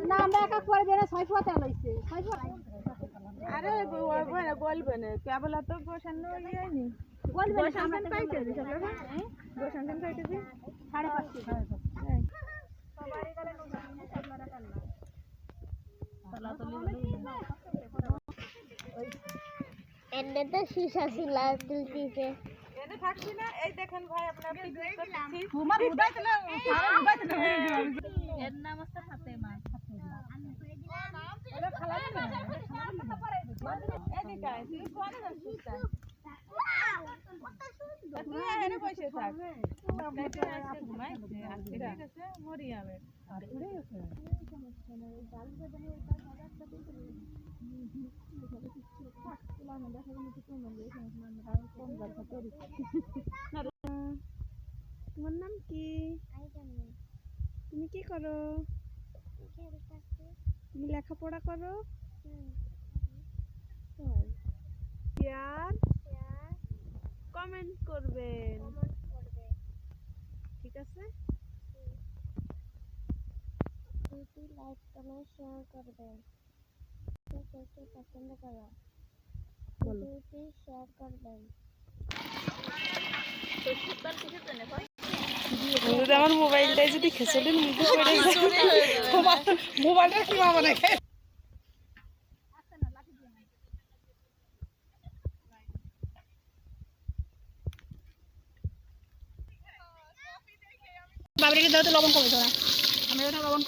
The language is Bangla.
না আমরা এক এক করে বেড়ে 6 তেল হইছে 6 আরে বলবে না কেবল তো গোসান্ন ইয়ে নি বলবে গোসান্ন পাইতে দিছ গোসান্ন পাইতে দি 5.5 সবারই গেলে এনে তো শীশা সিলা তুলতিছে এনে থাকছি না এই দেখেন ভাই আপনারা পিকনিক করতেছি তোমার উদাইতে না সারা উদাইতে না এর নাম আছে ফাতেমা ওরে খালা না এদিকে তুই কোন যাচ্ছিস তুই এখানে বসে থাক ঘুমাই ঠিক আছে মরিয়ামের আর উড়ে গেছে তোমার নাম কি তুমি কি করো তুমি লেখাপড়া করো শেয়ার কমেন্ট করবেন ঠিক আছে লাইক কমেন্ট শেয়ার করবেন পছন্দ করো ভিডিওটি শেয়ার করবেন আমার মোবাইলটা যদি খেচলেন মুখে পড়ে মোবাইলটা কি বাবা নাকি বাবরিকে দাও তো লবণ কম না আমি ওটা লবণ